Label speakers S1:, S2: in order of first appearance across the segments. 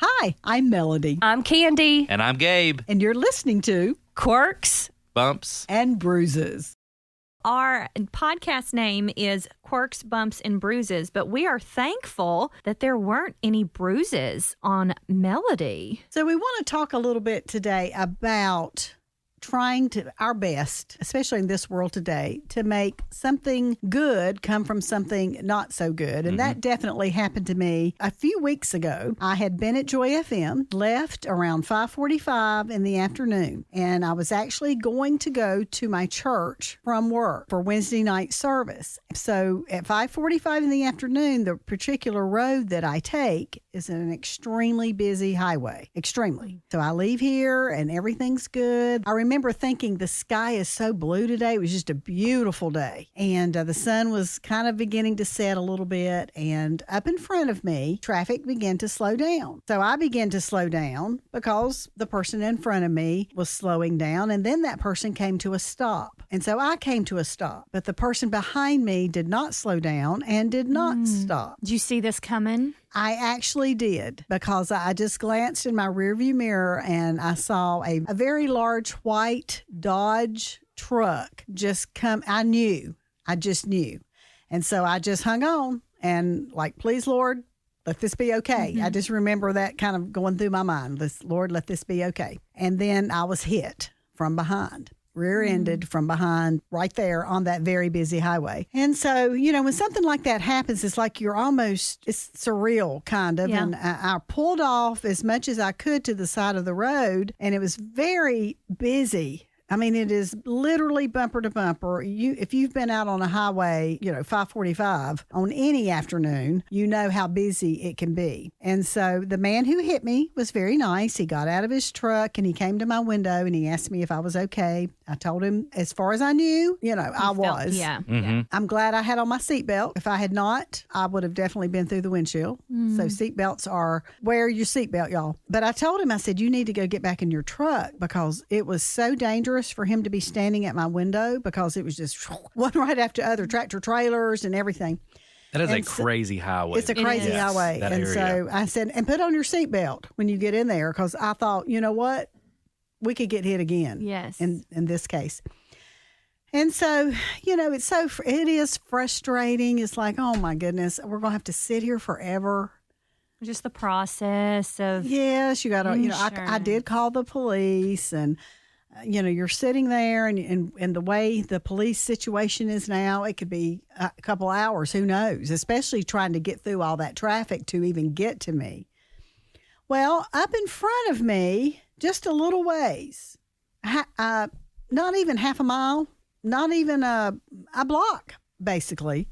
S1: Hi, I'm Melody.
S2: I'm Candi.
S3: And I'm Gabe.
S1: And you're listening to
S2: Quirks,
S3: Bumps,
S1: and Bruises.
S4: Our podcast name is Quirks, Bumps, and Bruises, but we are thankful that there weren't any bruises on Melody.
S1: So we want to talk a little bit today about trying to our best, especially in this world today, to make something good come from something not so good. And that definitely happened to me a few weeks ago. I had been at Joy FM, left around 5:45 in the afternoon, and I was actually going to go to my church from work for Wednesday night service. So at 5:45 in the afternoon, the particular road that I take is an extremely busy highway. Extremely. So I leave here and everything's good. I remember thinking the sky is so blue today. It was just a beautiful day. And the sun was kind of beginning to set a little bit. And up in front of me, traffic began to slow down. So I began to slow down because the person in front of me was slowing down. And then that person came to a stop. And so I came to a stop. But the person behind me did not slow down and did not stop.
S4: Did you see this coming?
S1: I actually did, because I just glanced in my rearview mirror and I saw a very large white Dodge truck just come. I just knew. And so I just hung on and like, please, Lord, let this be okay. I just remember that kind of going through my mind. Lord, let this be okay. And then I was hit from behind. Rear-ended from behind right there on that very busy highway. And so, when something like that happens, it's like it's surreal kind of.
S4: Yeah.
S1: And I pulled off as much as I could to the side of the road, and it was very busy. I mean, it is literally bumper to bumper. If you've been out on a highway, 5:45 on any afternoon, you know how busy it can be. And so the man who hit me was very nice. He got out of his truck and he came to my window and he asked me if I was okay. I told him, as far as I knew, I was.
S4: Yeah.
S1: I'm glad I had on my seatbelt. If I had not, I would have definitely been through the windshield. So seatbelts wear your seatbelt, y'all. But I told him, I said, you need to go get back in your truck, because it was so dangerous for him to be standing at my window, because it was just one right after other, tractor trailers and everything.
S3: That is a crazy highway.
S1: It's a crazy highway.
S3: That
S1: and
S3: area.
S1: So I said, and put on your seatbelt when you get in there, because I thought, you know what? We could get hit again.
S4: Yes.
S1: In this case. And so, it is frustrating. It's like, oh my goodness, we're going to have to sit here forever.
S4: Just the process of
S1: Yes, you got to, I
S4: insurance.
S1: did call the police, and you're sitting there, and the way the police situation is now, it could be a couple hours, who knows, especially trying to get through all that traffic to even get to me. Well, up in front of me, just a little ways, not even half a mile, not even a block, basically,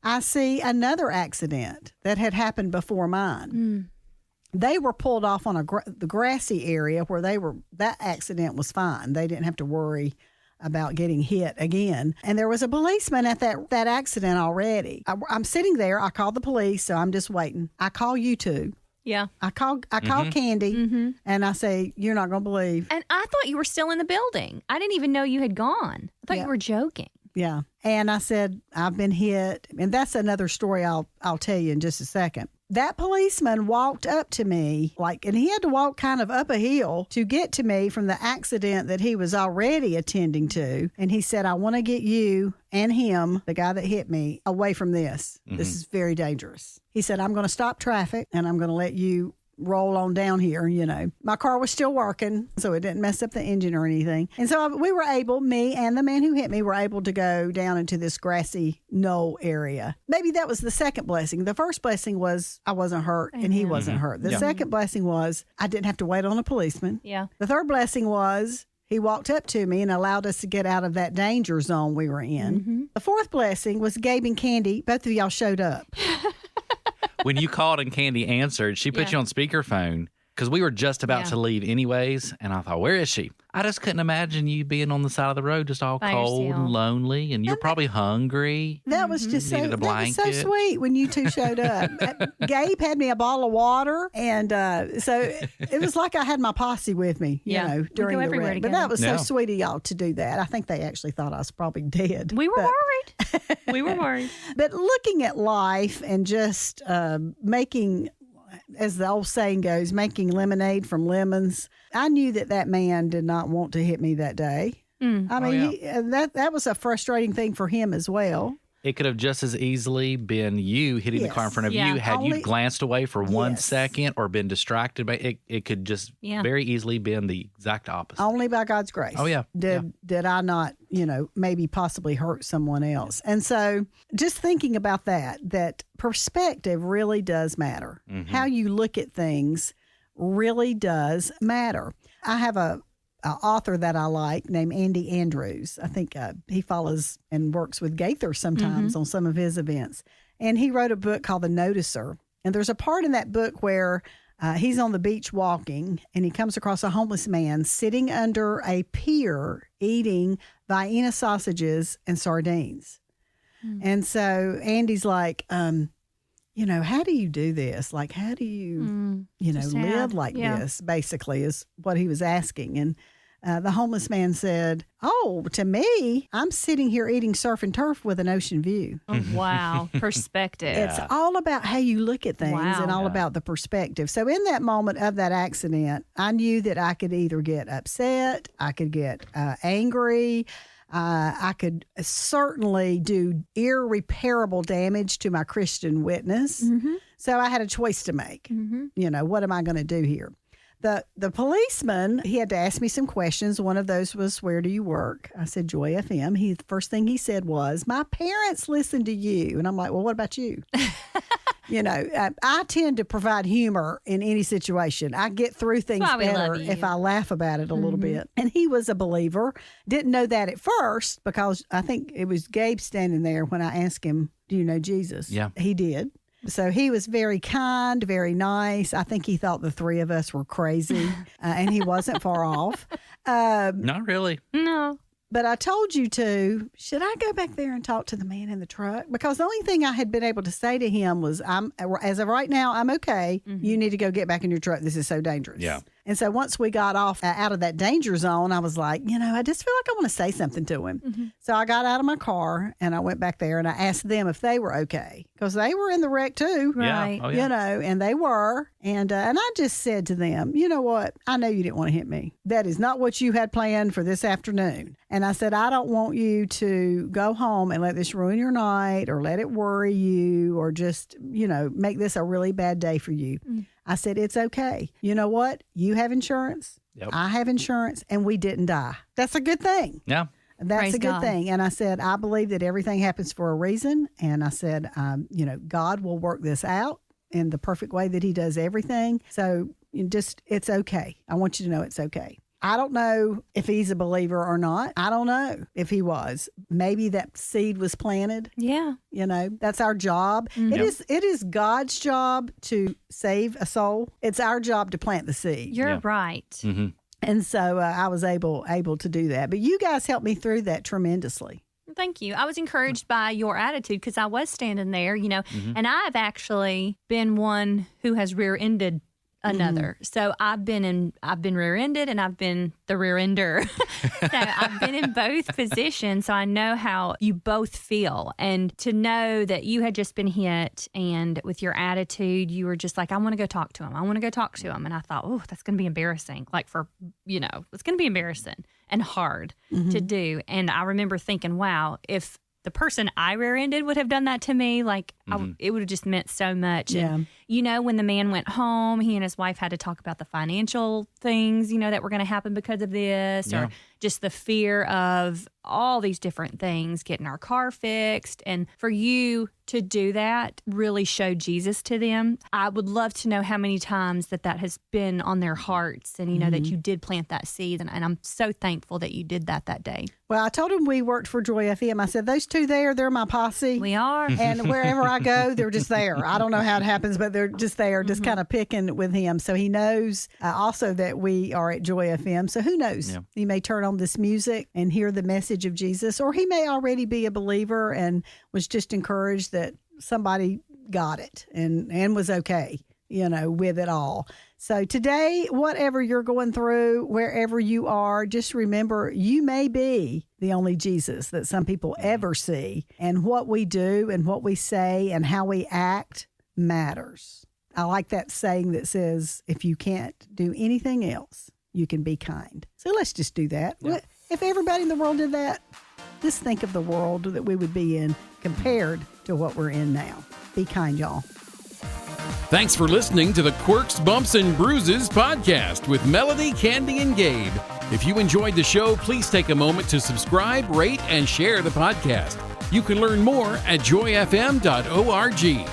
S1: I see another accident that had happened before mine. They were pulled off on the grassy area where that accident was fine. They didn't have to worry about getting hit again. And there was a policeman at that accident already. I'm sitting there. I called the police, so I'm just waiting. I call you two.
S4: Yeah.
S1: I called Candi, and I say, you're not going to believe.
S4: And I thought you were still in the building. I didn't even know you had gone. I thought you were joking.
S1: Yeah. And I said, I've been hit. And that's another story I'll tell you in just a second. That policeman walked up to me, and he had to walk kind of up a hill to get to me from the accident that he was already attending to. And he said, I want to get you and him, the guy that hit me, away from this. This is very dangerous. He said, I'm going to stop traffic and I'm going to let you roll on down here. My car was still working, so it didn't mess up the engine or anything. And so we were able, me and the man who hit me were able to go down into this grassy knoll area. Maybe that was the second blessing. The first blessing was I wasn't hurt and he wasn't hurt. The second blessing was I didn't have to wait on a policeman.
S4: Yeah.
S1: The third blessing was he walked up to me and allowed us to get out of that danger zone we were in. The fourth blessing was Gabe and Candi. Both of y'all showed up.
S3: When you called and Candi answered, she put you on speakerphone, because we were just about to leave anyways. And I thought, where is she? I just couldn't imagine you being on the side of the road, just all
S4: by
S3: cold
S4: yourself.
S3: and lonely. And you're probably hungry.
S1: That was just
S3: Needed a
S1: that was so
S3: blanket.
S1: sweet when you two showed up. Gabe had me a bottle of water, and so it was like I had my posse with me, during
S4: go
S1: the
S4: everywhere
S1: wreck. But
S4: together.
S1: that was so
S3: Yeah.
S1: sweet of y'all to do that. I think they actually thought I was probably dead.
S4: We were
S1: But-
S4: worried. We were worried.
S1: But looking at life and just making as the old saying goes, making lemonade from lemons. I knew that man did not want to hit me that day. I mean, that was a frustrating thing for him as well.
S3: It could have just as easily been you hitting the car in front of you had you glanced away for 1 second or been distracted by it. It could just very easily been the exact opposite.
S1: Only by God's grace.
S3: Oh, yeah.
S1: Did I not, maybe possibly hurt someone else. And so just thinking about that perspective really does matter. Mm-hmm. How you look at things really does matter. I have a author that I like named Andy Andrews. I think he follows and works with Gaither sometimes on some of his events. And he wrote a book called The Noticer. And there's a part in that book where he's on the beach walking and he comes across a homeless man sitting under a pier eating Vienna sausages and sardines. And so Andy's like, how do you do this? Like, how do you, live like this, basically, is what he was asking. And the homeless man said, to me, I'm sitting here eating surf and turf with an ocean view.
S4: Oh, wow. Perspective.
S1: It's all about how you look at things and all about the perspective. So in that moment of that accident, I knew that I could either get upset, I could get angry, I could certainly do irreparable damage to my Christian witness. Mm-hmm. So I had a choice to make. Mm-hmm. What am I going to do here? The policeman, he had to ask me some questions. One of those was, where do you work? I said, Joy FM. The first thing he said was, my parents listen to you. And I'm like, well, what about you? I tend to provide humor in any situation. I get through things better if I laugh about it a little bit. And he was a believer. Didn't know that at first because I think it was Gabe standing there when I asked him, do you know Jesus?
S3: Yeah.
S1: He did. So he was very kind, very nice. I think he thought the three of us were crazy, and he wasn't far off.
S3: Not really.
S4: No.
S1: But I told you to, should I go back there and talk to the man in the truck? Because the only thing I had been able to say to him was, as of right now, I'm okay. Mm-hmm. You need to go get back in your truck. This is so dangerous.
S3: Yeah.
S1: And so once we got off out of that danger zone, I was like, I just feel like I want to say something to him. Mm-hmm. So I got out of my car and I went back there and I asked them if they were okay because they were in the wreck too.
S4: Right.
S3: Oh, yeah.
S1: And they were. And I just said to them, you know what? I know you didn't want to hit me. That is not what you had planned for this afternoon. And I said, I don't want you to go home and let this ruin your night or let it worry you or just, make this a really bad day for you. Mm. I said, it's okay. You know what? You have insurance. Yep. I have insurance and we didn't die. That's a good thing.
S3: Yeah.
S1: That's
S4: Praise
S1: a good
S4: God.
S1: thing. And I said, I believe that everything happens for a reason. And I said, God will work this out in the perfect way that he does everything. So it's okay. I want you to know it's okay. I don't know if he's a believer or not. I don't know if he was. Maybe that seed was planted.
S4: Yeah.
S1: That's our job. Mm-hmm. It is God's job to save a soul. It's our job to plant the seed.
S4: You're right.
S3: Mm-hmm.
S1: And so I was able to do that. But you guys helped me through that tremendously.
S4: Thank you. I was encouraged by your attitude because I was standing there, and I've actually been one who has rear-ended another. Mm-hmm. So I've been rear-ended and I've been the rear-ender. So I've been in both positions. So I know how you both feel. And to know that you had just been hit and with your attitude, you were just like, I want to go talk to him. I want to go talk to him. And I thought, oh, that's going to be embarrassing. Like it's going to be embarrassing and hard to do. And I remember thinking, wow, if the person I rear-ended would have done that to me, it would have just meant so much.
S1: Yeah.
S4: And, when the man went home, he and his wife had to talk about the financial things, that were going to happen because of this, or just the fear of all these different things, getting our car fixed. And for you to do that really showed Jesus to them. I would love to know how many times that has been on their hearts and, that you did plant that seed. And I'm so thankful that you did that day.
S1: Well, I told him we worked for Joy FM. I said, those two there, they're my posse.
S4: We are.
S1: And wherever I go, they're just there. I don't know how it happens, but they're just there, just kind of picking with him. So he knows also that we are at Joy FM. So who knows? Yeah. He may turn on this music and hear the message of Jesus, or he may already be a believer and was just encouraged that somebody got it and was okay, with it all. So today, whatever you're going through, wherever you are, just remember you may be the only Jesus that some people ever see. And what we do and what we say and how we act matters. I like that saying that says, if you can't do anything else, you can be kind. So let's just do that. Yeah. If everybody in the world did that, just think of the world that we would be in compared to what we're in now. Be kind, y'all.
S2: Thanks for listening to the Quirks, Bumps, and Bruises podcast with Melody, Candi, and Gabe. If you enjoyed the show, please take a moment to subscribe, rate, and share the podcast. You can learn more at joyfm.org.